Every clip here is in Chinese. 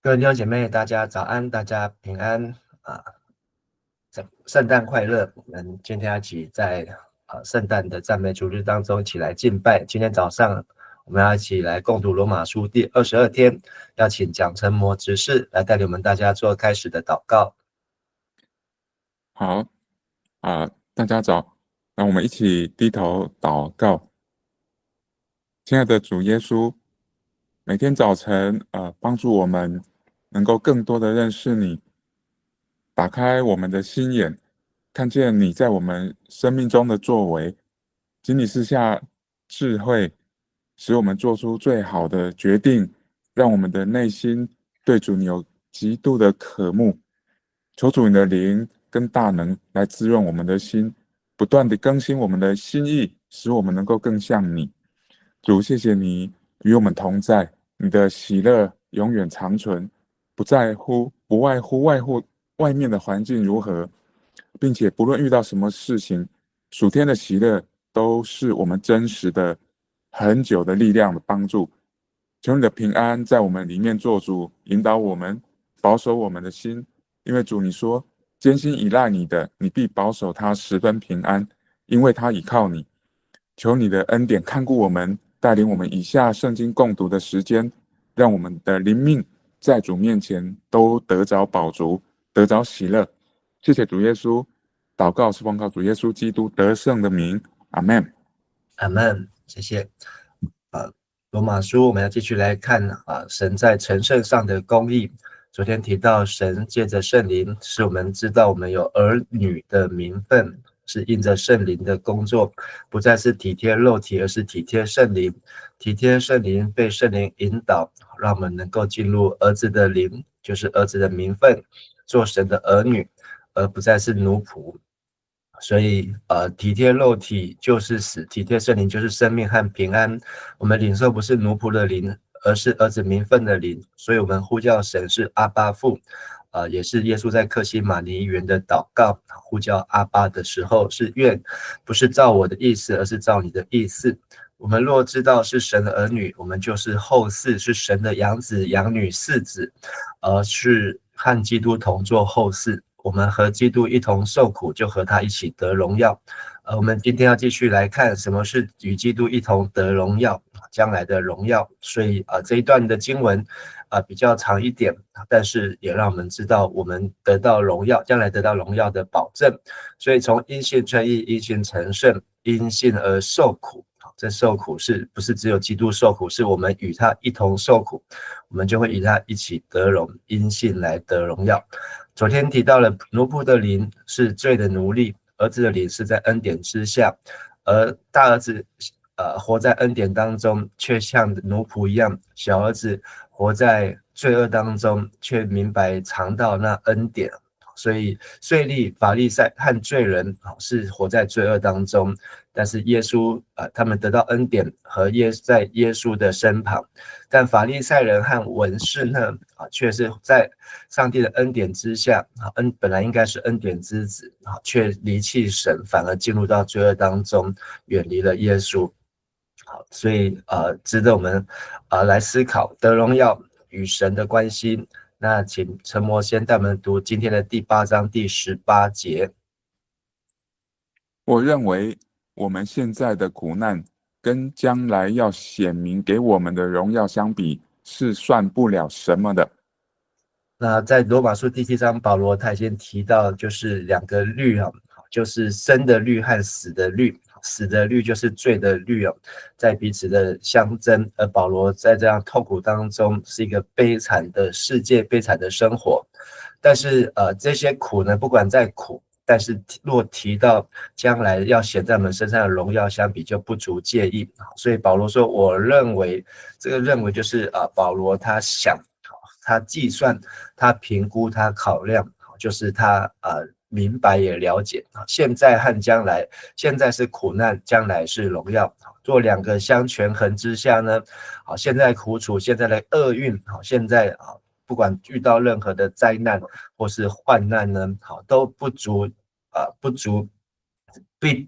各位弟兄姐妹，大家早安，大家平安啊！圣诞快乐！我们今天要一起在圣诞的赞美主日当中一起来敬拜。今天早上我们要一起来共读罗马书第22天，要请蒋成模执事来带领我们大家做开始的祷告。好大家早，让我们一起低头祷告。亲爱的主耶稣，每天早晨帮助我们能够更多的认识你，打开我们的心眼，看见你在我们生命中的作为，请你赐下智慧，使我们做出最好的决定，让我们的内心对主你有极度的渴慕。求主你的灵跟大能来滋润我们的心，不断的更新我们的心意，使我们能够更像你。主，谢谢你与我们同在，你的喜乐永远长存，不外乎外面的环境如何，并且不论遇到什么事情，属天的喜乐都是我们真实的很久的力量的帮助。求你的平安在我们里面做主，引导我们，保守我们的心。因为主你说，艰辛依赖你的，你必保守他十分平安，因为他倚靠你。求你的恩典看顾我们，带领我们以下圣经共读的时间，让我们的灵命在主面前都得着饱足，得着喜乐。谢谢主耶稣，祷告是奉靠主耶稣基督得胜的名，阿们。阿们，谢谢。罗马书我们要继续来看神在成圣上的公义。昨天提到神借着圣灵使我们知道我们有儿女的名分，是因着圣灵的工作，不再是体贴肉体，而是体贴圣灵。体贴圣灵，被圣灵引导，让我们能够进入儿子的灵，就是儿子的名分，做神的儿女，而不再是奴仆。所以体贴肉体就是死，体贴圣灵就是生命和平安。我们领受不是奴仆的灵，而是儿子名分的灵，所以我们呼叫神是阿爸父。也是耶稣在客西马尼园的祷告，呼叫阿爸的时候是愿不是照我的意思，而是照你的意思。我们若知道是神的儿女，我们就是后嗣，是神的养子养女嗣子，是和基督同作后嗣。我们和基督一同受苦，就和他一起得荣耀。我们今天要继续来看什么是与基督一同得荣耀，将来的荣耀。所以这一段的经文比较长一点，但是也让我们知道我们得到荣耀，将来得到荣耀的保证。所以从因信称义，因信成圣，因信而受苦。这受苦是不是只有基督受苦？是我们与他一同受苦，我们就会与他一起得荣，因信来得荣耀。昨天提到了奴仆的灵是罪的奴隶，儿子的灵是在恩典之下，而大儿子活在恩典当中，却像奴仆一样；小儿子活在罪恶当中，却明白尝到那恩典。所以税吏、法利赛和罪人是活在罪恶当中，但是耶稣他们得到恩典和在耶稣的身旁，但法利赛人和文士呢却是在上帝的恩典之下，本来应该是恩典之子，却离弃神，反而进入到罪恶当中，远离了耶稣。好，所以值得我们来思考得荣耀与神的关系。那请陈模先带我们读今天的第8章第18节。我认为我们现在的苦难跟将来要显明给我们的荣耀相比，是算不了什么的。那在罗马书第7章，保罗他已经提到，就是两个律就是生的律和死的律。死的律就是罪的律在彼此的相争。而保罗在这样痛苦当中，是一个悲惨的世界，悲惨的生活。但是这些苦呢，不管再苦，但是若提到将来要显在我们身上的荣耀相比，就不足介意。所以保罗说，我认为这个认为就是保罗他想。他计算，他评估，他考量，就是他明白也了解现在和将来，现在是苦难，将来是荣耀，做两个相权衡之下呢，现在苦楚，现在的厄运，现在不管遇到任何的灾难或是患难呢，都不足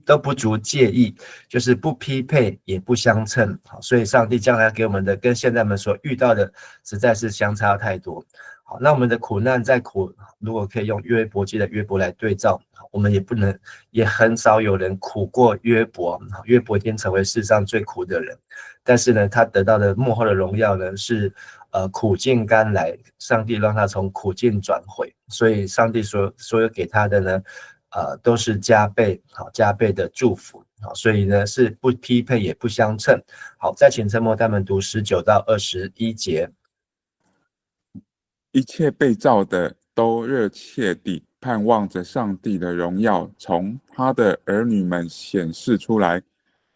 都不足介意，就是不匹配也不相称。好，所以上帝将来给我们的跟现在我们所遇到的实在是相差太多。好，那我们的苦难再苦，如果可以用约伯记的约伯来对照，我们也很少有人苦过约伯。约伯已经成为世上最苦的人，但是呢，他得到的幕后的荣耀呢是苦尽甘来，上帝让他从苦尽转回，所以上帝所有给他的呢，都是加倍的祝福。好，所以呢是不匹配也不相称。好，再请陈默他们读19到21节。一切被造的都热切地盼望着上帝的荣耀从他的儿女们显示出来，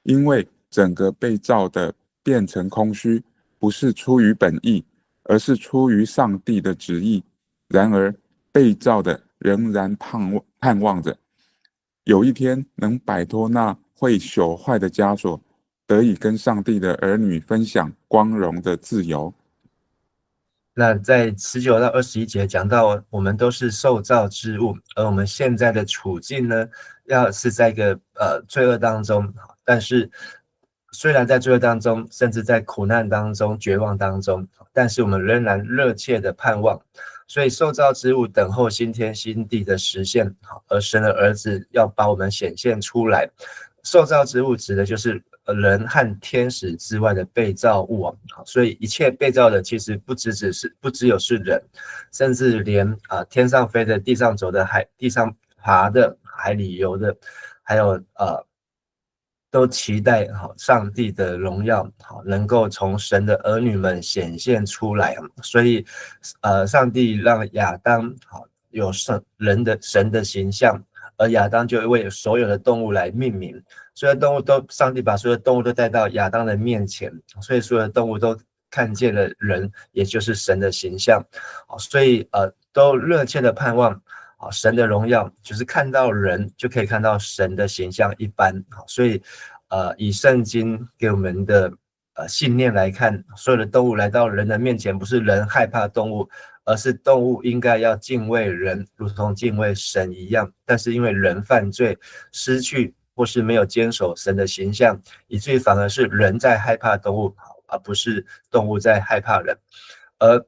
因为整个被造的变成空虚，不是出于本意，而是出于上帝的旨意。然而被造的仍然盼望着有一天能摆脱那会朽坏的枷锁，得以跟上帝的儿女分享光荣的自由。那在19到21节讲到，我们都是受造之物，而我们现在的处境呢，是在一个罪恶当中。但是虽然在罪恶当中，甚至在苦难当中、绝望当中，但是我们仍然热切的盼望。所以受造之物等候新天新地的实现，而神的儿子要把我们显现出来。受造之物指的就是人和天使之外的被造物。所以一切被造的其实不只有是人，甚至连天上飞的、地上走的、地上爬的、海里游的，还有都期待上帝的荣耀能够从神的儿女们显现出来。所以上帝让亚当有神的形象，而亚当就为所有的动物来命名。所有动物上帝把所有的动物都带到亚当的面前，所以所有的动物都看见了人，也就是神的形象。所以都热切的盼望神的荣耀，就是看到人就可以看到神的形象一般。所以以圣经给我们的信念来看，所有的动物来到人的面前，不是人害怕动物，而是动物应该要敬畏人，如同敬畏神一样。但是因为人犯罪，失去或是没有坚守神的形象，以至于反而是人在害怕动物，而不是动物在害怕人。而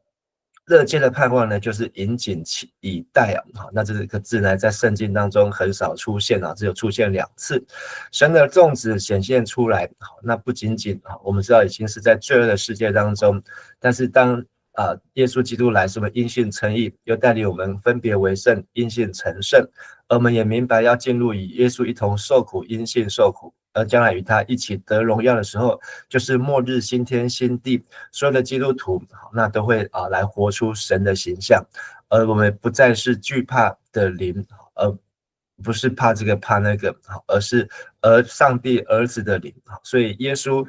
热切的盼望呢，就是引颈以待。那这个字呢，在圣经当中很少出现，只有出现2次。神的种子显现出来，那不仅仅我们知道已经是在罪恶的世界当中，但是当耶稣基督来，是我们因信称义，又带领我们分别为圣，因信成圣。而我们也明白要进入与耶稣一同受苦，因信受苦，而将来与他一起得荣耀的时候，就是末日新天新地。所有的基督徒那都会来活出神的形象，而我们不再是惧怕的灵，而不是怕这个怕那个，而是上帝儿子的灵。所以耶稣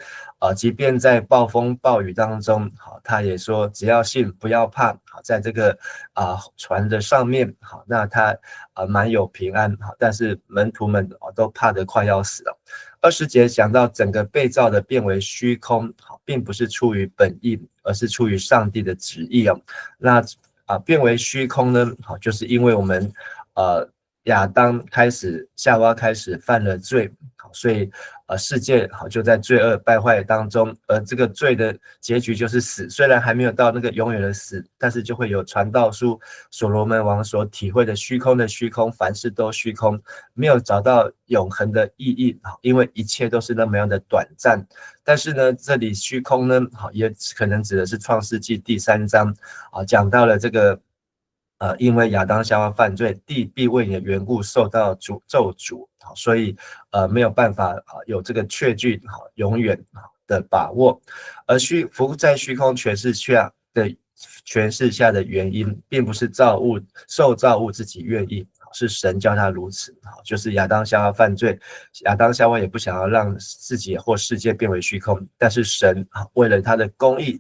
即便在暴风暴雨当中，他也说只要信不要怕。在这个船的上面，那他蛮有平安，但是门徒们都怕得快要死了。20节讲到整个被造的变为虚空，并不是出于本意，而是出于上帝的旨意。那变为虚空呢，就是因为我们亚当夏娃开始犯了罪，所以世界就在罪恶败坏当中，而这个罪的结局就是死。虽然还没有到那个永远的死，但是就会有传道书所罗门王所体会的虚空的虚空，凡事都虚空，没有找到永恒的意义，因为一切都是那么样的短暂。但是呢，这里虚空呢，也可能指的是创世纪第3章讲到了这个因为亚当夏娃犯罪，地必为你的缘故受到咒诅，所以没有办法有这个确据永远的把握。而伏在虚空权势下的原因，并不是受造物自己愿意，是神叫他如此。就是亚当夏娃犯罪，亚当夏娃也不想要让自己或世界变为虚空，但是神为了他的公义，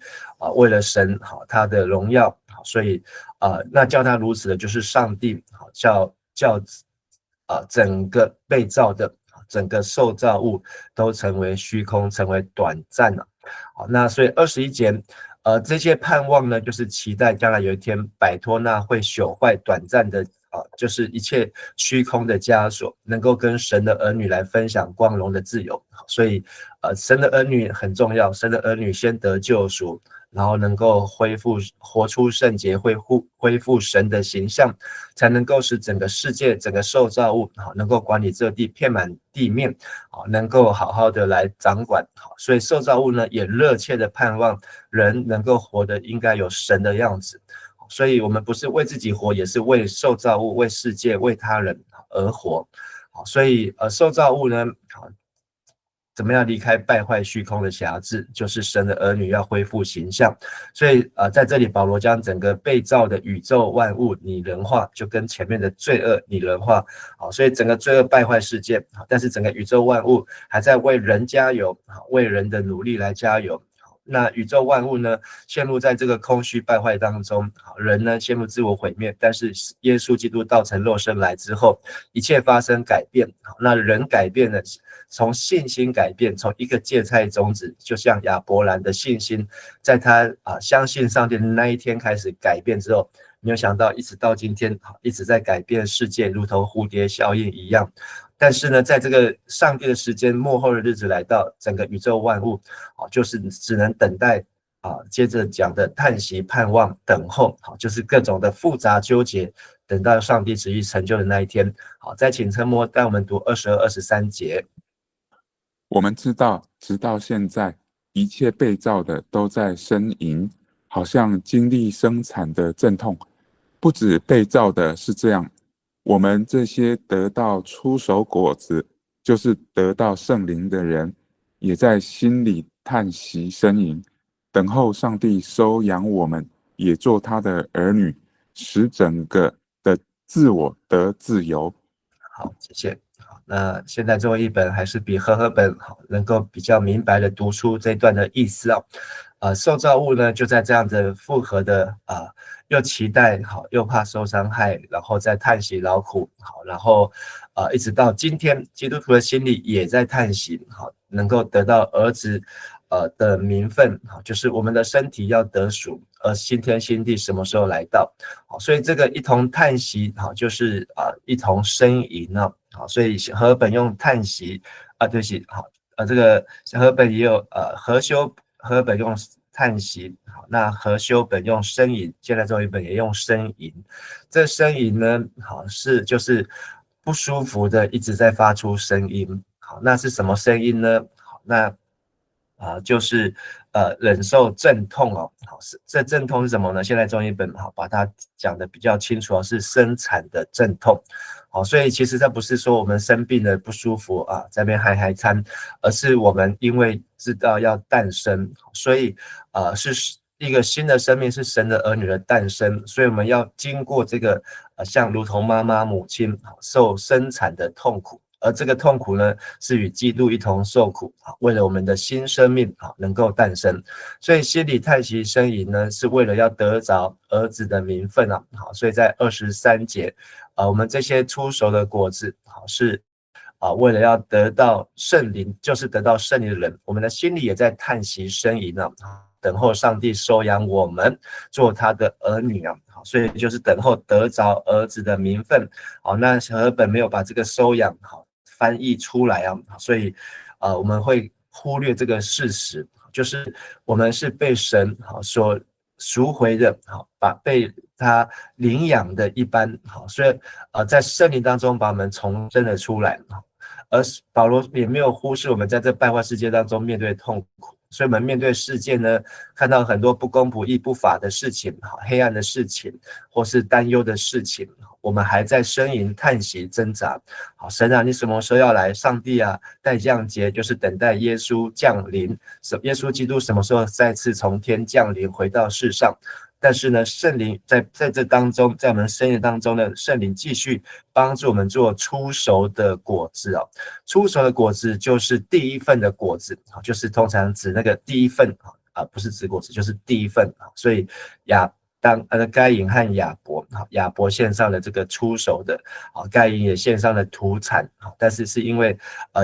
为了神他的荣耀，所以那叫他如此的就是上帝叫整个被造的整个受造物都成为虚空，成为短暂了。那所以21节这些盼望呢，就是期待将来有一天摆脱那会朽坏短暂的就是一切虚空的枷锁，能够跟神的儿女来分享光荣的自由。所以神的儿女很重要，神的儿女先得救赎，然后能够活出圣洁，恢复神的形象，才能够使整个世界整个受造物能够管理这地，遍满地面，能够好好的来掌管。所以受造物呢也热切的盼望人能够活得应该有神的样子。所以我们不是为自己活，也是为受造物、为世界、为他人而活。所以受造物呢怎么样离开败坏虚空的辖制，就是神的儿女要恢复形象。所以在这里保罗将整个被造的宇宙万物拟人化，就跟前面的罪恶拟人化。所以整个罪恶败坏世界，但是整个宇宙万物还在为人加油，为人的努力来加油。那宇宙万物呢陷入在这个空虚败坏当中，人呢陷入自我毁灭，但是耶稣基督道成肉身来之后，一切发生改变。那人改变了，从信心改变，从一个芥菜种子，就像亚伯兰的信心，在他相信上帝的那一天开始改变之后，没有想到一直到今天一直在改变世界，如同蝴蝶效应一样。但是呢，在这个上帝的时间末后的日子来到，整个宇宙万物就是只能等待接着讲的叹息、盼望、等候，就是各种的复杂纠结，等到上帝旨意成就的那一天。好，再请陈默带我们读22、23节。我们知道，直到现在，一切被造的都在呻吟，好像经历生产的阵痛。不止被造的是这样，我们这些得到出手果子，就是得到圣灵的人，也在心里叹息呻吟，等候上帝收养我们，也做他的儿女，使整个的自我得自由。好，谢谢。那现在这位译本还是比和合本能够比较明白的读出这段的意思受造物呢就在这样的复合的又期待又怕受伤害，然后再叹息劳苦然后一直到今天，基督徒的心里也在叹息能够得到儿子的名分，就是我们的身体要得赎，而新天新地什么时候来到？所以这个一同叹息就是一同呻吟所以和合本用叹息对不起这个和合本也有和合本用叹息，那和修本用呻吟，现在中译本也用呻吟。这呻吟呢就是不舒服的一直在发出声音。好，那是什么声音呢？好，那就是忍受阵痛好，这阵痛是什么呢？现在中译本把它讲的比较清楚是生产的阵痛。好，所以其实这不是说我们生病了不舒服在那边嗨餐，而是我们因为知道要诞生，所以是一个新的生命，是神的儿女的诞生，所以我们要经过这个像如同妈妈母亲受生产的痛苦。而这个痛苦呢，是与基督一同受苦，为了我们的新生命能够诞生。所以心里叹息呻吟呢，是为了要得着儿子的名分所以在23节，我们这些出熟的果子是为了要得到圣灵，就是得到圣灵的人，我们的心里也在叹息呻吟等候上帝收养我们做他的儿女所以就是等候得着儿子的名分。那和合本没有把这个收养翻译出来所以我们会忽略这个事实，就是我们是被神所赎回的，被他领养的一般，所以在圣灵当中把我们重生了出来。而保罗也没有忽视我们在这败坏世界当中面对痛苦，所以我们面对世界呢，看到很多不公不义不法的事情，黑暗的事情，或是担忧的事情，我们还在呻吟叹息挣扎。好，神你什么时候要来？上帝待降节就是等待耶稣降临，耶稣基督什么时候再次从天降临回到世上？但是呢，圣灵在这当中，在我们生命当中呢，圣灵继续帮助我们做出熟的果子出熟的果子就是第一份的果子就是通常指那个第一份不是指果子，就是第一份所以该隐和亚伯献上了这个出熟的该隐也献上了土产但是是因为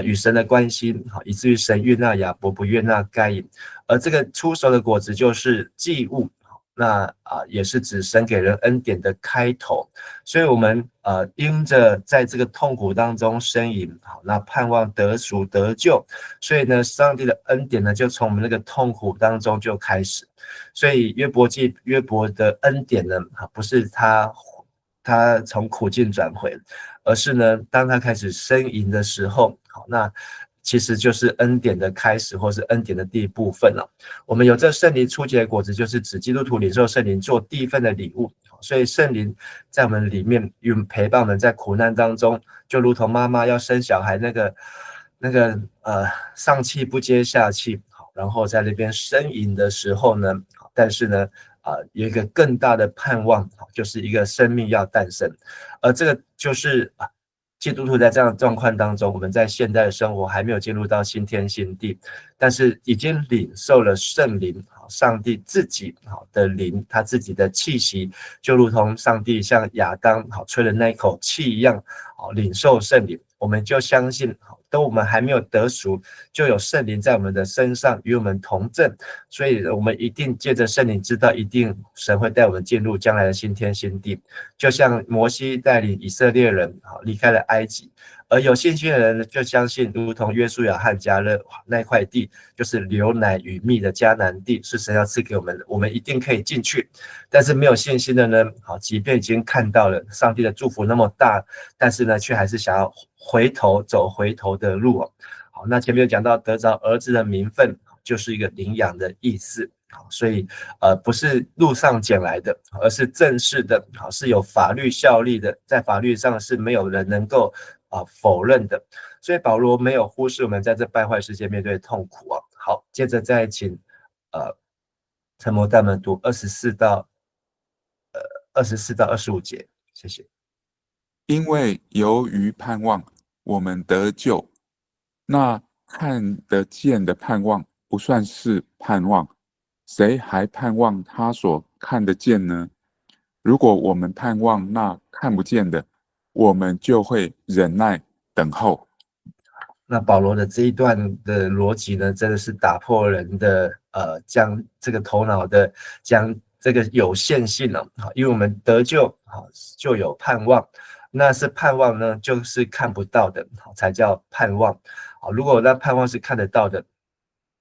与神的关系以至于神悦纳亚伯不悦纳该隐，而这个出熟的果子就是祭物。那也是指神给人恩典的开头，所以我们因着在这个痛苦当中呻吟，好，那盼望得赎得救，所以呢，上帝的恩典呢就从我们那个痛苦当中就开始。所以约伯的恩典呢，不是他从苦境转回，而是呢，当他开始呻吟的时候，好，那其实就是恩典的开始，或是恩典的第一部分了。我们有这圣灵初结的果子，就是指基督徒领受圣灵做第一份的礼物。所以圣灵在我们里面，陪伴我们在苦难当中，就如同妈妈要生小孩上气不接下气，然后在那边呻吟的时候呢，但是呢，有一个更大的盼望，就是一个生命要诞生，而这个就是基督徒在这样的状况当中，我们在现代的生活还没有进入到新天新地，但是已经领受了圣灵，上帝自己的灵，他自己的气息，就如同上帝向亚当吹了那一口气一样，领受圣灵，我们就相信，等我们还没有得赎，就有圣灵在我们的身上与我们同证，所以我们一定借着圣灵知道，一定神会带我们进入将来的新天新地，就像摩西带领以色列人离开了埃及，而有信心的人就相信，如同约书亚和迦勒那块地，就是流奶与蜜的迦南地，是神要赐给我们的，我们一定可以进去。但是没有信心的呢，即便已经看到了上帝的祝福那么大，但是呢，却还是想要走回头的路。好，那前面有讲到得着儿子的名分，就是一个领养的意思。所以不是路上捡来的，而是正式的，是有法律效力的，在法律上是没有人能够否认的。所以保罗没有忽视我们在这败坏世界面对的痛苦。好，接着再请陈模代们读24到25节，谢谢。因为由于盼望，我们得救。那看得见的盼望不算是盼望，谁还盼望他所看得见呢？如果我们盼望那看不见的，我们就会忍耐等候。那保罗的这一段的逻辑呢，真的是打破人的将这个头脑的将这个有限性了，因为我们得救就有盼望，那是盼望呢，就是看不到的才叫盼望。如果那盼望是看得到的，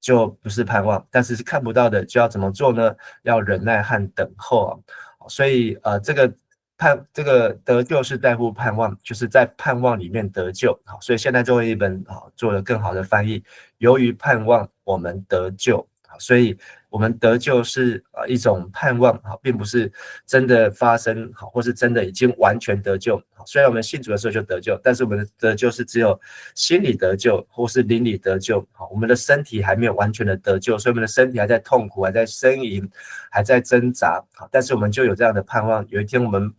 就不是盼望，但是看不到的就要怎么做呢？要忍耐和等候。所以这个得救是在乎盼望，就是在盼望里面得救。所以现在最后一本做了更好的翻译，由于盼望我们得救。所以我们得救是一种盼望，并不是真的发生，或是真的已经完全得救。虽然我们信主的时候就得救，但是我们的得救是只有心里得救，或是灵里得救。我们的身体还没有完全的得救，所以我们的身体还在痛苦，还在呻吟，还在挣扎。但是我们就有这样的盼望，有一天我们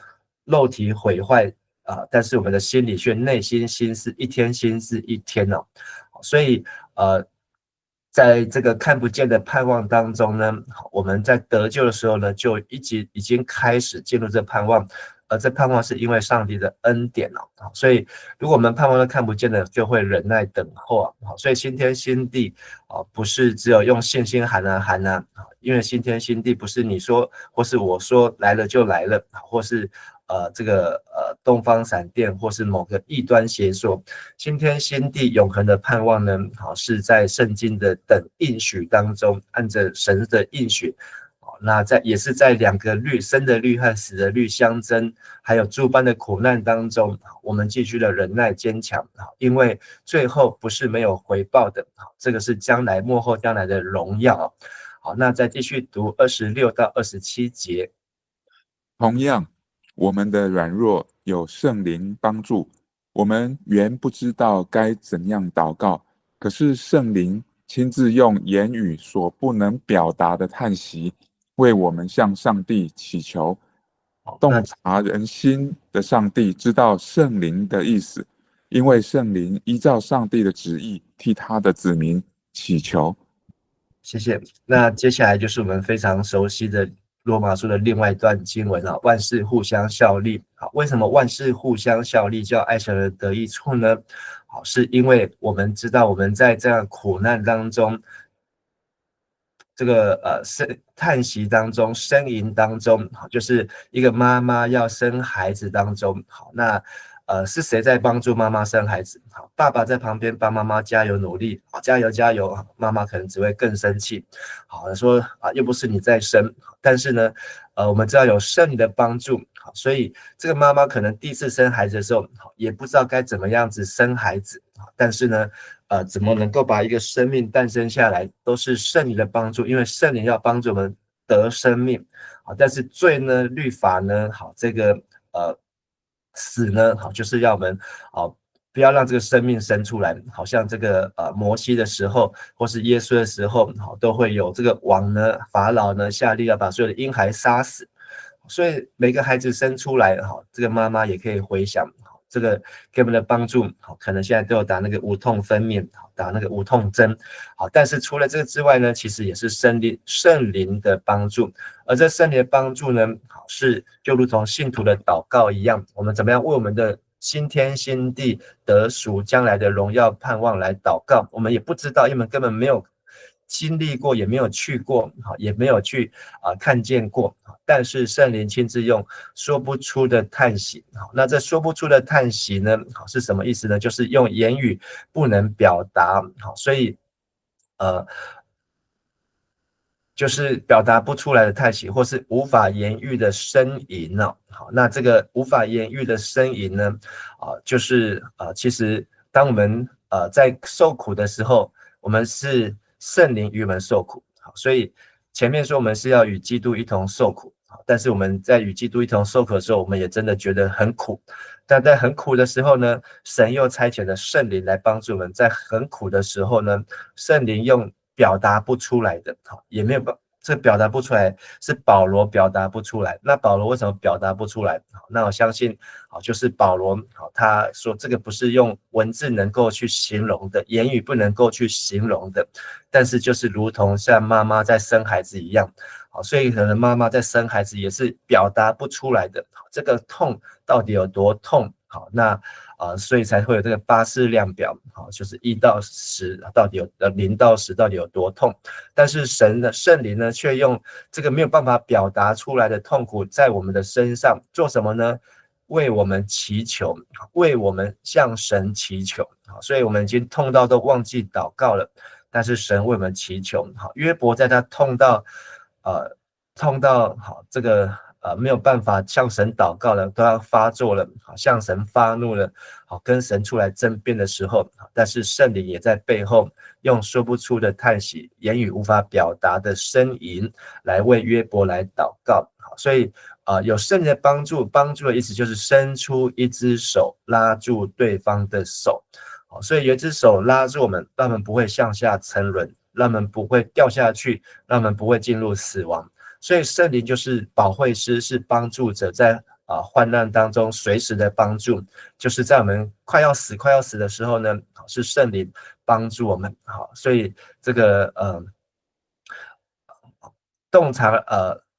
肉体毁坏但是我们的心里却内心心思一天心思一天。所以在这个看不见的盼望当中呢，我们在得救的时候呢，就已经开始进入这盼望，而这盼望是因为上帝的恩典。所以如果我们盼望都看不见的，就会忍耐等候。所以新天新地不是只有用信心喊啊，因为新天新地不是你说或是我说来了就来了，或是东方闪电，或是某个异端邪说，新天新地永恒的盼望呢，是在圣经的等应许当中，按着神的应许，那也是在两个律，生的律和死的律相争，还有诸般的苦难当中，我们继续的忍耐坚强，因为最后不是没有回报的，这个是末后将来的荣耀。好，那再继续读26到27节。同样，我们的软弱有圣灵帮助，我们原不知道该怎样祷告，可是圣灵亲自用言语所不能表达的叹息，为我们向上帝祈求。洞察人心的上帝知道圣灵的意思，因为圣灵依照上帝的旨意替他的子民祈求。谢谢。那接下来就是我们非常熟悉的罗马书的另外一段经文万事互相效力。为什么万事互相效力叫爱神人得益处呢？是因为我们知道我们在这样苦难当中，这个叹息当中、呻吟当中，就是一个妈妈要生孩子当中，好，那是谁在帮助妈妈生孩子？好，爸爸在旁边帮妈妈加油努力，好，加油加油，妈妈可能只会更生气，好，说又不是你在生，但是呢，我们知道有圣灵的帮助，好，所以这个妈妈可能第一次生孩子的时候，也不知道该怎么样子生孩子，但是呢，怎么能够把一个生命诞生下来，都是圣灵的帮助，因为圣灵要帮助我们得生命，好，但是罪呢、律法呢，好，这个死呢，好，就是要我们不要让这个生命生出来，好像这个摩西的时候，或是耶稣的时候，好，都会有这个王呢、法老呢下令要把所有的婴孩杀死，所以每个孩子生出来，好，这个妈妈也可以回想。这个给我们的帮助，好，可能现在都有打那个无痛分娩，打那个无痛针，好，但是除了这个之外呢，其实也是圣灵的帮助，而这圣灵的帮助呢，好，是就如同信徒的祷告一样，我们怎么样为我们的新天新地得赎将来的荣耀盼望来祷告，我们也不知道，因为我们根本没有经历过，也没有去过，也没有去看见过，但是圣灵亲自用说不出的叹息，那这说不出的叹息呢，是什么意思呢？就是用言语不能表达，所以就是表达不出来的叹息，或是无法言喻的呻吟哦。好，那这个无法言喻的呻吟呢，就是其实当我们在受苦的时候，我们是圣灵与我们受苦。好，所以前面说我们是要与基督一同受苦，但是我们在与基督一同受苦的时候，我们也真的觉得很苦。但在很苦的时候呢，神又差遣了圣灵来帮助我们。在很苦的时候呢，圣灵用表达不出来的，也没有这表达不出来，是保罗表达不出来。那保罗为什么表达不出来？那我相信，就是保罗他说这个不是用文字能够去形容的，言语不能够去形容的，但是就是如同像妈妈在生孩子一样，所以可能妈妈在生孩子也是表达不出来的，这个痛到底有多痛？好，那所以才会有这个巴氏量表，就是1到10，到底有0到10到底有多痛？但是神的圣灵呢，却用这个没有办法表达出来的痛苦，在我们的身上做什么呢？为我们祈求，为我们向神祈求。所以我们已经痛到都忘记祷告了，但是神为我们祈求。约伯在他痛到好这个没有办法向神祷告了，都要发作了，向神发怒了，跟神出来争辩的时候，但是圣灵也在背后用说不出的叹息，言语无法表达的呻吟来为约伯来祷告。所以有圣灵的帮助，帮助的意思就是伸出一只手拉住对方的手，所以有一只手拉住我们，让我们不会向下沉沦，让我们不会掉下去，让我们不会进入死亡。所以圣灵就是保惠师，是帮助者，在患难当中随时的帮助，就是在我们快要死的时候呢，是圣灵帮助我们。好，所以这个洞察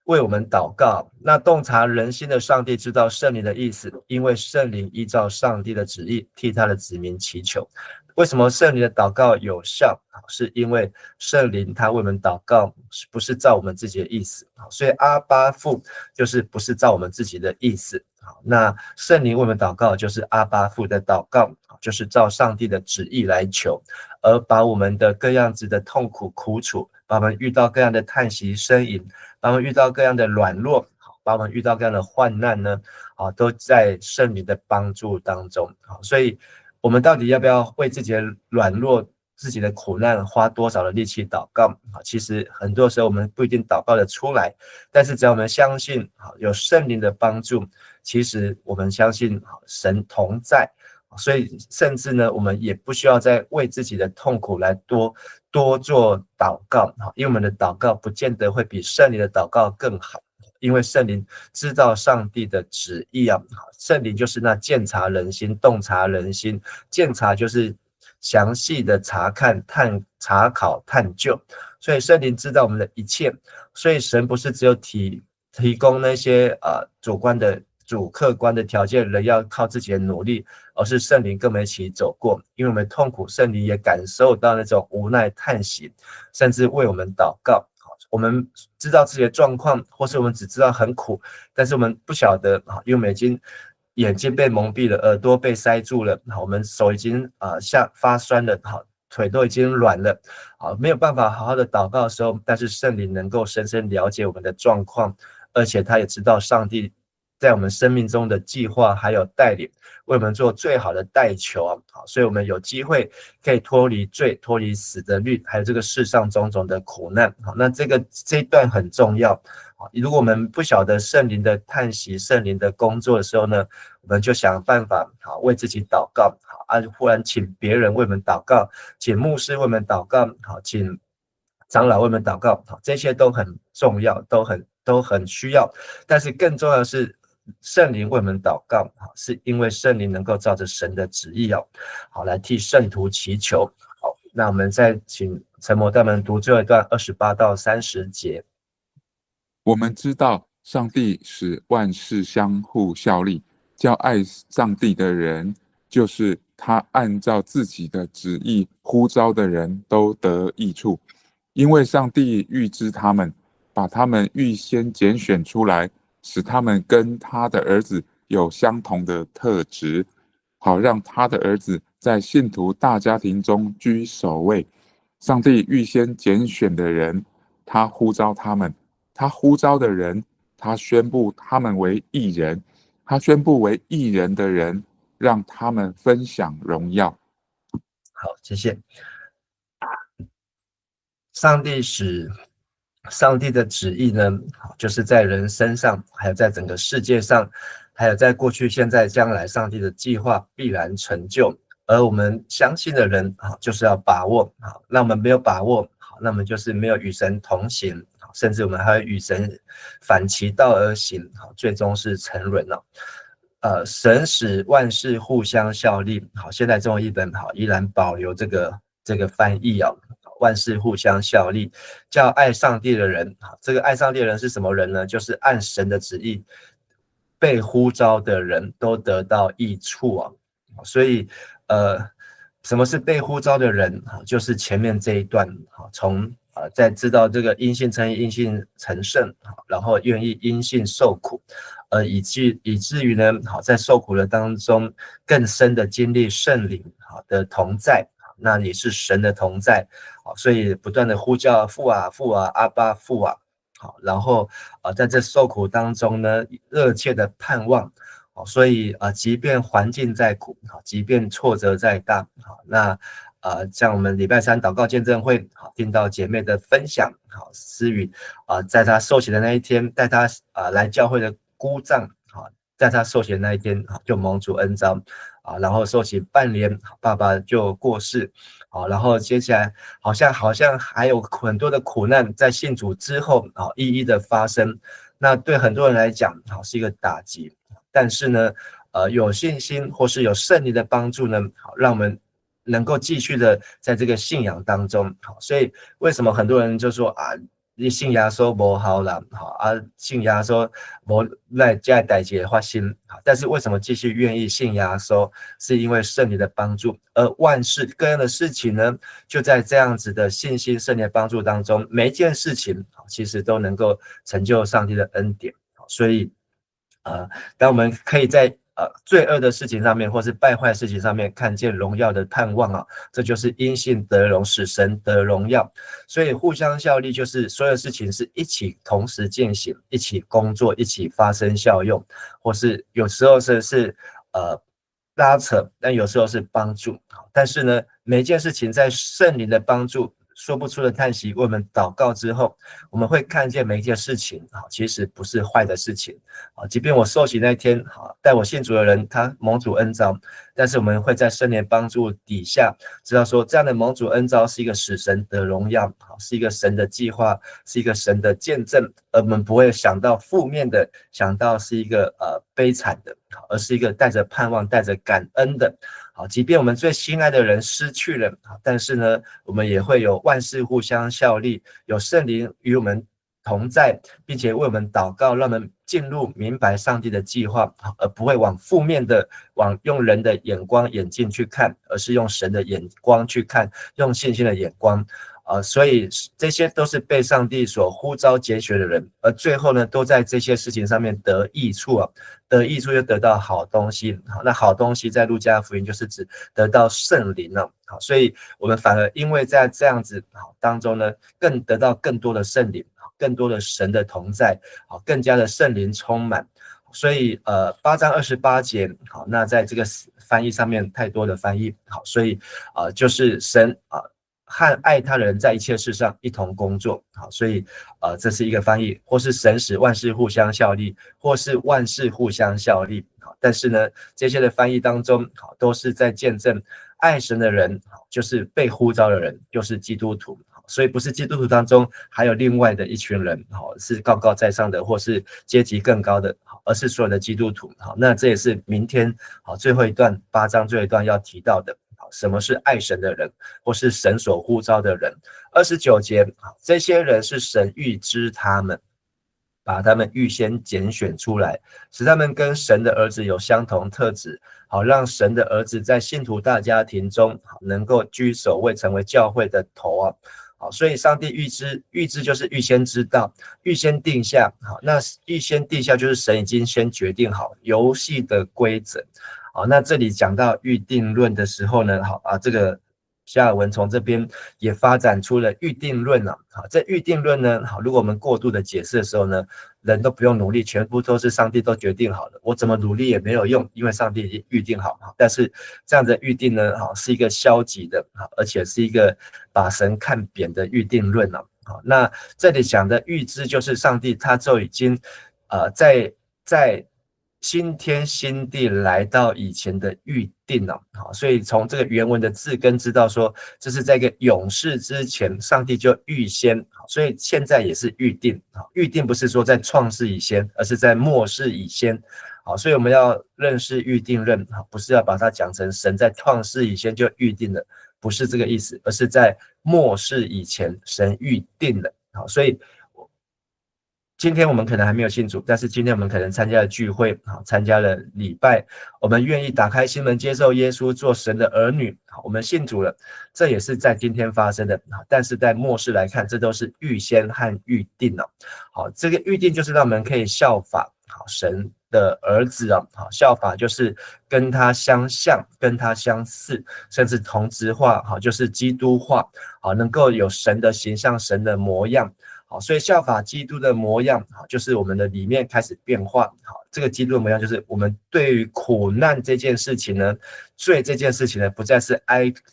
为我们祷告，那洞察人心的上帝知道圣灵的意思，因为圣灵依照上帝的旨意替他的子民祈求。为什么圣灵的祷告有效？是因为圣灵他为我们祷告，不是照我们自己的意思，所以阿爸父就是不是照我们自己的意思。那圣灵为我们祷告，就是阿爸父的祷告，就是照上帝的旨意来求，而把我们的各样子的痛苦苦楚，把我们遇到各样的叹息呻吟，把我们遇到各样的软弱，把我们遇到各样的患难呢，都在圣灵的帮助当中。所以我们到底要不要为自己的软弱、自己的苦难花多少的力气祷告？其实很多时候我们不一定祷告得出来，但是只要我们相信有圣灵的帮助，其实我们相信神同在，所以甚至呢，我们也不需要再为自己的痛苦来多做祷告，因为我们的祷告不见得会比圣灵的祷告更好。因为圣灵知道上帝的旨意啊，圣灵就是那鉴察人心、洞察人心，鉴察就是详细的查看、查考、探究，所以圣灵知道我们的一切，所以神不是只有提供那些主客观的条件，人要靠自己的努力，而是圣灵跟我们一起走过，因为我们痛苦，圣灵也感受到那种无奈叹息，甚至为我们祷告。我们知道自己的状况，或是我们只知道很苦，但是我们不晓得因为我们已经眼睛被蒙蔽了，耳朵被塞住了，我们手已经发酸了，腿都已经软了，没有办法好好的祷告的时候，但是圣灵能够深深了解我们的状况，而且他也知道上帝在我们生命中的计划还有带领，为我们做最好的代求所以我们有机会可以脱离罪、脱离死的律，还有这个世上种种的苦难。那这一段很重要。如果我们不晓得圣灵的叹息、圣灵的工作的时候呢，我们就想办法为自己祷告，忽然请别人为我们祷告，请牧师为我们祷告，请长老为我们祷告，这些都很重要，都很需要。但是更重要的是圣灵为我们祷告，是因为圣灵能够照着神的旨意来替圣徒祈求。好，那我们再请陈模带我们读最后一段28到30节。我们知道上帝使万事相互效力，叫爱上帝的人，就是他按照自己的旨意呼召的人都得益处。因为上帝预知他们，把他们预先拣选出来，使他们跟他的儿子有相同的特质，好让他的儿子在信徒大家庭中居首位。上帝预先拣选的人，他呼召他们，他呼召的人，他宣布他们为义人，他宣布为义人的人，让他们分享荣耀。好，谢谢。上帝的旨意呢，就是在人身上，还有在整个世界上，还有在过去、现在、将来，上帝的计划必然成就。而我们相信的人就是要把握，那我们没有把握，那么就是没有与神同行，甚至我们还会与神反其道而行，最终是沉沦了。神使万事互相效力。好，现在中文译本依然保留这个翻译万事互相效力，叫爱上帝的人。这个爱上帝的人是什么人呢？就是按神的旨意被呼召的人都得到益处所以什么是被呼召的人？就是前面这一段从在知道这个因信称义、因信成圣，然后愿意因信受苦，以至于呢在受苦的当中更深的经历圣灵的同在，那也是神的同在，所以不断的呼叫父啊父啊阿爸父啊，然后在这受苦当中呢热切的盼望，所以即便环境再苦，即便挫折再大，那像我们礼拜3祷告见证会听到姐妹的分享，思雨在她受洗的那一天，带她来教会的姑丈，在她受洗的那一天就蒙主恩召，然后受洗半年，爸爸就过世，然后接下来好像还有很多的苦难在信主之后一一的发生，那对很多人来讲是一个打击，但是呢有信心或是有圣灵的帮助呢，让我们能够继续的在这个信仰当中。所以为什么很多人就说你信耶稣不好啦，信耶稣没在这代志发生，但是为什么继续愿意信耶稣？是因为圣灵的帮助，而万事各样的事情呢，就在这样子的信心、圣灵的帮助当中，每一件事情其实都能够成就上帝的恩典。所以当我们可以在罪恶的事情上面，或是败坏的事情上面看见荣耀的盼望这就是因信得荣，使神得荣耀。所以互相效力就是所有事情是一起同时进行，一起工作，一起发生效用，或是有时候是拉扯，但有时候是帮助。但是呢，每一件事情在圣灵的帮助，说不出的叹息，为我们祷告之后，我们会看见每一件事情其实不是坏的事情即便我受洗那天带我信主的人他蒙主恩召，但是我们会在圣灵帮助底下知道说，这样的蒙主恩召是一个使神得荣耀，是一个神的计划，是一个神的见证，而我们不会想到负面的，想到是一个悲惨的，而是一个带着盼望、带着感恩的。即便我们最心爱的人失去了，但是呢，我们也会有万事互相效力，有圣灵与我们同在，并且为我们祷告，让我们进入明白上帝的计划，而不会往负面的、用人的眼镜去看，而是用神的眼光去看，用信心的眼光。所以这些都是被上帝所呼召拣选的人，而最后呢，都在这些事情上面得益处啊，得益处就得到好东西。好，那好东西在路加福音就是指得到圣灵了。好，所以我们反而因为在这样子当中呢，更得到更多的圣灵，更多的神的同在，好，更加的圣灵充满。所以8章28节，好，那在这个翻译上面太多的翻译，好，所以就是神和爱他的人在一切事上一同工作，好，所以这是一个翻译，或是神使万事互相效力，或是万事互相效力，好，但是呢，这些的翻译当中，好，都是在见证爱神的人，就是被呼召的人，就是基督徒。所以不是基督徒当中还有另外的一群人，是高高在上的，或是阶级更高的，而是所有的基督徒。那这也是明天最后一段8章最后一段要提到的，什么是爱神的人，或是神所呼召的人。29节，这些人是神预知他们，把他们预先拣选出来，使他们跟神的儿子有相同特质，好让神的儿子在信徒大家庭中能够居首位，成为教会的头啊。好，所以上帝预知就是预先知道，预先定下。好，那预先定下就是神已经先决定好游戏的规则。好，那这里讲到预定论的时候呢，好这个加尔文从这边也发展出了预定论啊。好，这预定论呢，好，如果我们过度的解释的时候呢，人都不用努力，全部都是上帝都决定好了，我怎么努力也没有用，因为上帝已经预定好。但是这样的预定呢，是一个消极的，而且是一个把神看扁的预定论啊。那这里讲的预知就是上帝他就已经在新天新地来到以前的预定了，所以从这个原文的字根知道说，这是在一个永世之前，上帝就预先，所以现在也是预定。预定不是说在创世以先，而是在末世以先。所以我们要认识预定论，不是要把它讲成神在创世以前就预定了，不是这个意思，而是在末世以前神预定了。所以今天我们可能还没有信主，但是今天我们可能参加了聚会，参加了礼拜，我们愿意打开心门接受耶稣做神的儿女，我们信主了，这也是在今天发生的。但是在末世来看，这都是预先和预定了。好，这个预定就是让我们可以效法神的儿子啊，效法就是跟他相像，跟他相似，甚至同质化，就是基督化，能够有神的形象，神的模样。好，所以效法基督的模样，就是我们的里面开始变化。好，这个基督的模样就是我们对于苦难这件事情呢，罪这件事情呢，不再是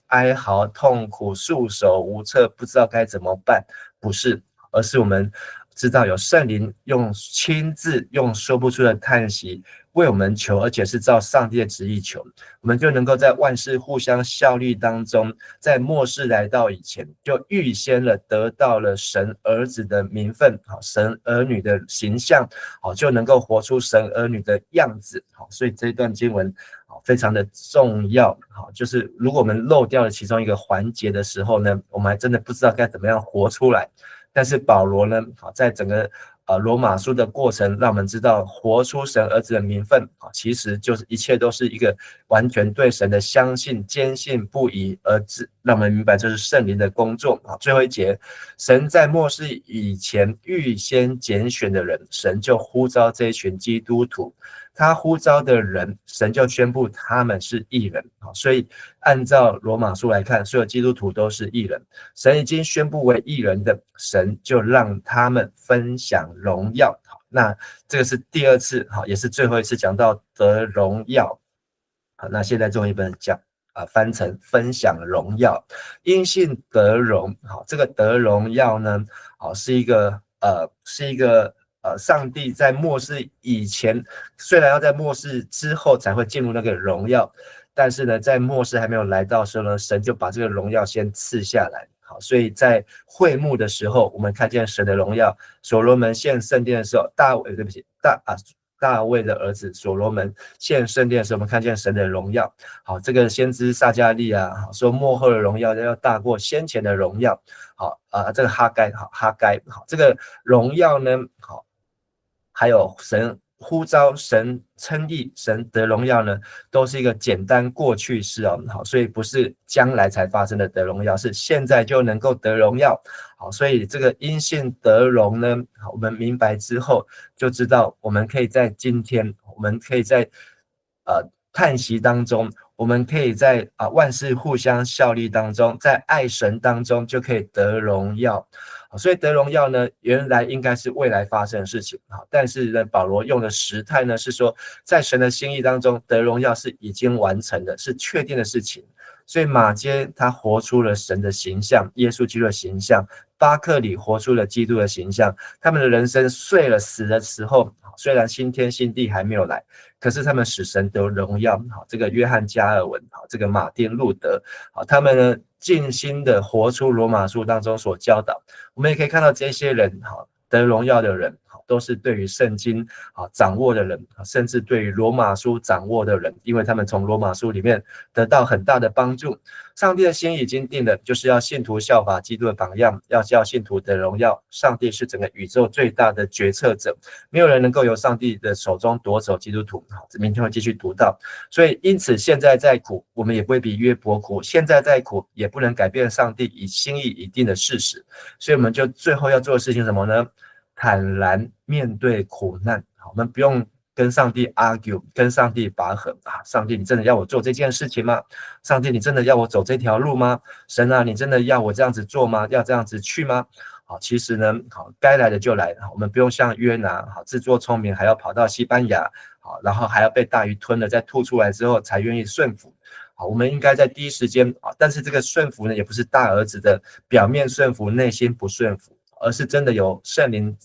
哀嚎、痛苦、束手无策，不知道该怎么办，不是，而是我们知道有圣灵亲自用说不出的叹息为我们求，而且是照上帝的旨意求，我们就能够在万事互相效力当中，在末世来到以前，就预先了得到了神儿子的名分，神儿女的形象，就能够活出神儿女的样子。所以这段经文非常的重要，就是如果我们漏掉了其中一个环节的时候呢，我们还真的不知道该怎么样活出来。但是保罗呢，在整个罗马书的过程，让我们知道活出神儿子的名分，其实就是一切都是一个完全对神的相信、坚信不疑，而让我们明白这是圣灵的工作。最后一节，神在末世以前预先拣选的人，神就呼召这一群基督徒。他呼召的人，神就宣布他们是义人。所以按照罗马书来看，所有基督徒都是义人。神已经宣布为义人的，神就让他们分享荣耀。那这个是第二次，也是最后一次讲到得荣耀。那现在中译本讲翻成分享荣耀，因信得荣。这个得荣耀呢，是一个上帝在末世以前，虽然要在末世之后才会进入那个荣耀，但是呢，在末世还没有来到的时候呢，神就把这个荣耀先赐下来。好，所以在会幕的时候，我们看见神的荣耀。所罗门献圣殿的时候，大卫的儿子所罗门献圣殿的时候，我们看见神的荣耀。好，这个先知撒迦利亚说末后的荣耀要大过先前的荣耀。好这个哈该，好这个荣耀呢，好还有神呼召、神称义、神得荣耀呢，都是一个简单过去式哦。好，所以不是将来才发生的得荣耀，是现在就能够得荣耀。好，所以这个因信得荣呢，我们明白之后就知道，我们可以在今天，我们可以在叹息当中，我们可以在万事互相效力当中，在爱神当中就可以得荣耀。所以得荣耀呢，原来应该是未来发生的事情，但是呢，保罗用的时态呢，是说在神的心意当中，得荣耀是已经完成的，是确定的事情。所以马街他活出了神的形象，耶稣基督的形象；巴克里活出了基督的形象。他们的人生睡了死的时候，虽然新天新地还没有来，可是他们使神得荣耀。这个约翰加尔文，这个马丁路德，他们呢尽心的活出罗马书当中所教导。我们也可以看到这些人得荣耀的人，都是对于圣经掌握的人，甚至对于罗马书掌握的人，因为他们从罗马书里面得到很大的帮助。上帝的心已经定了，就是要信徒效法基督的榜样，要叫信徒得荣耀。上帝是整个宇宙最大的决策者，没有人能够由上帝的手中夺走基督徒。明天会继续读到，所以因此现在在苦，我们也不会比约伯苦；现在在苦，也不能改变上帝以心意已定的事实。所以我们就最后要做的事情什么呢？坦然面对苦难。我们不用跟上帝 argue， 跟上帝拔河上帝，你真的要我做这件事情吗？上帝，你真的要我走这条路吗？神啊，你真的要我这样子做吗？要这样子去吗？其实呢，该来的就来，我们不用像约拿自作聪明，还要跑到西班牙，然后还要被大鱼吞了，再吐出来之后才愿意顺服。我们应该在第一时间，但是这个顺服呢，也不是大儿子的表面顺服，内心不顺服，而是真的有圣灵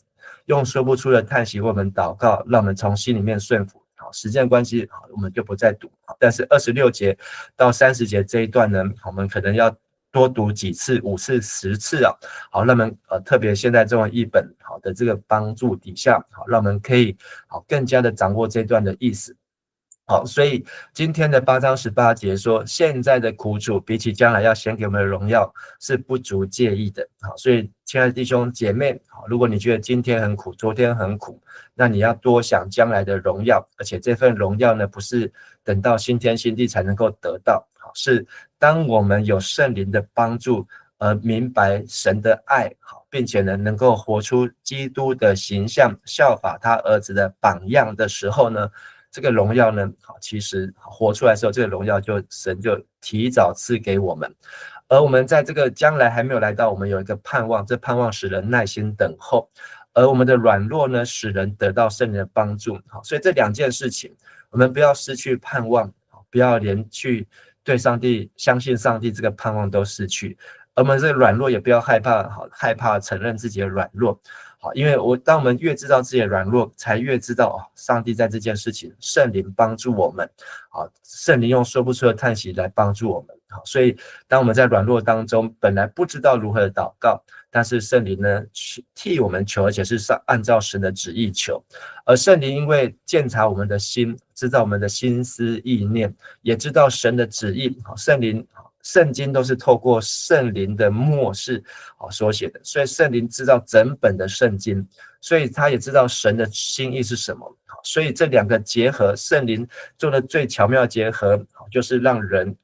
用说不出的叹息为我们祷告，让我们从心里面顺服。时间关系，我们就不再读。但是26节到30节这一段呢，我们可能要多读几次，5次、10次好，让我们特别现在这种译本好的这个帮助底下，好，让我们可以更加的掌握这段的意思。好，所以今天的8章18节说，现在的苦楚比起将来要显给我们的荣耀是不足介意的。好，所以亲爱的弟兄姐妹，如果你觉得今天很苦，昨天很苦，那你要多想将来的荣耀，而且这份荣耀呢，不是等到新天新地才能够得到，是当我们有圣灵的帮助，明白神的爱，并且呢，能够活出基督的形象，效法他儿子的榜样的时候呢，这个荣耀呢，其实活出来的时候，这个荣耀神就提早赐给我们。而我们在这个将来还没有来到，我们有一个盼望，这盼望使人耐心等候。而我们的软弱呢，使人得到圣灵的帮助。所以这两件事情，我们不要失去盼望，不要连去对上帝相信上帝这个盼望都失去。而我们这个软弱也不要害怕承认自己的软弱。因为当我们越知道自己的软弱，才越知道上帝在这件事情，圣灵帮助我们，圣灵用说不出的叹息来帮助我们。所以当我们在软弱当中，本来不知道如何的祷告，但是圣灵呢替我们求，而且是按照神的旨意求。而圣灵因为鉴察我们的心，知道我们的心思意念，也知道神的旨意。圣经都是透过圣灵的默示所写的，所以圣灵知道整本的圣经，所以他也知道神的心意是什么。所以这两个结合，圣灵做的最巧妙的结合，就是让人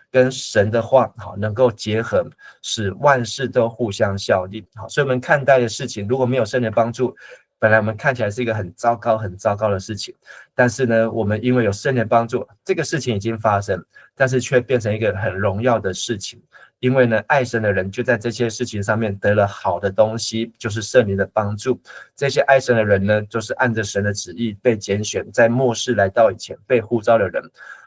跟神的话能够结合，使万事都互相效力。所以我们看待的事情，如果没有圣灵的帮助，本来我们看起来是一个很糟糕的事情，但是呢，我们因为有圣灵的帮助，这个事情已经发生，但是却变成一个很荣耀的事情。因为呢，爱神的人就在这些事情上面得了好的东西，就是圣灵的帮助。这些爱神的人呢，就是按着神的旨意被拣选，在末世来到以前被呼召的人，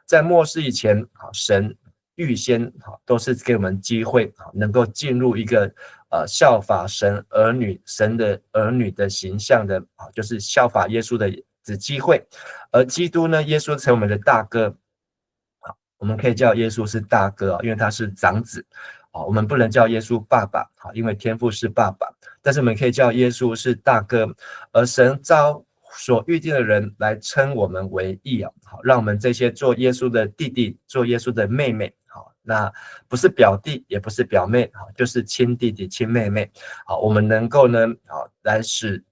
在末世以前，神预先都是给我们机会，能够进入一个效法神的儿女的形象的，就是效法耶稣的机会。而基督呢，耶稣成为我们的大哥，我们可以叫耶稣是大哥，因为他是长子。我们不能叫耶稣爸爸，因为天父是爸爸，但是我们可以叫耶稣是大哥。而神召所预定的人来称我们为义，让我们这些做耶稣的弟弟，做耶稣的妹妹，那不是表弟也不是表妹，就是亲弟弟亲妹妹，我们能够呢来使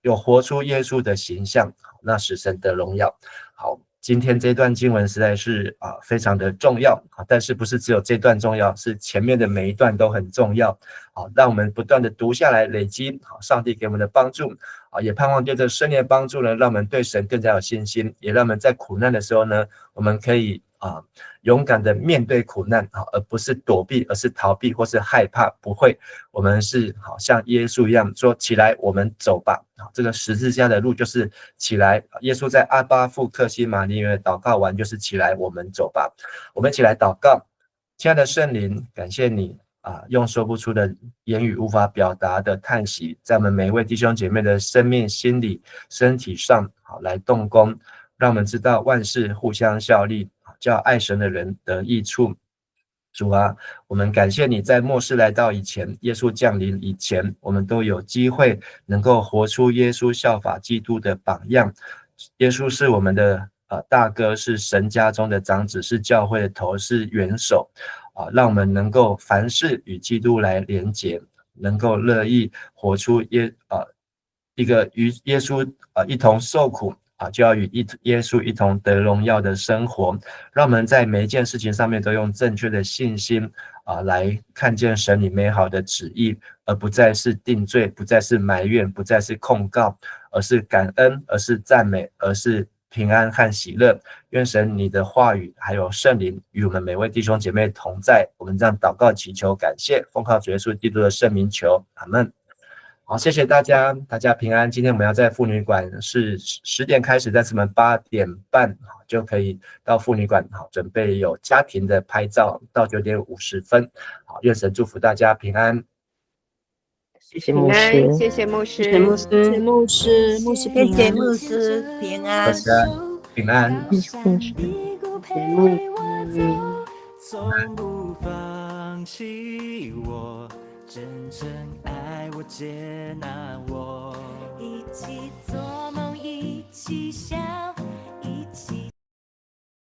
有活出耶稣的形象，那使神得荣耀。好，今天这段经文实在是非常的重要，但是不是只有这段重要，是前面的每一段都很重要。好，让我们不断的读下来，累积上帝给我们的帮助，也盼望借着圣灵的帮助呢，让我们对神更加有信心，也让我们在苦难的时候呢，我们可以勇敢的面对苦难，而不是躲避，而是逃避或是害怕。不会，我们是好像耶稣一样说，起来我们走吧。这个十字架的路就是起来，耶稣在阿巴父克西马尼园祷告完，就是起来我们走吧。我们一起来祷告。亲爱的圣灵，感谢你用说不出的言语无法表达的叹息，在我们每一位弟兄姐妹的生命、心理、身体上来动工，让我们知道万事互相效力，叫爱神的人得益处。主啊，我们感谢你在末世来到以前，耶稣降临以前，我们都有机会能够活出耶稣效法基督的榜样。耶稣是我们的大哥，是神家中的长子，是教会的头，是元首让我们能够凡事与基督来连结，能够乐意活出一个与耶稣一同受苦就要与耶稣一同得荣耀的生活，让我们在每一件事情上面都用正确的信心来看见神你美好的旨意，而不再是定罪，不再是埋怨，不再是控告，而是感恩，而是赞美，而是平安和喜乐。愿神你的话语还有圣灵与我们每位弟兄姐妹同在。我们这样祷告祈求感谢，奉靠主耶稣基督的圣名求，阿们。好，谢谢大家，大家平安。今天我们要在妇女馆是10点开始，但是我们8点半就可以到妇女馆，准备有家庭的拍照到9点50分。好，愿神祝福大家平安。谢谢牧师，谢谢牧师，谢谢牧师，谢谢牧师，牧师平安，谢谢牧师平安，大家平安。谢谢牧师，从不放弃我，真正爱我接纳我，一起做梦，一起笑。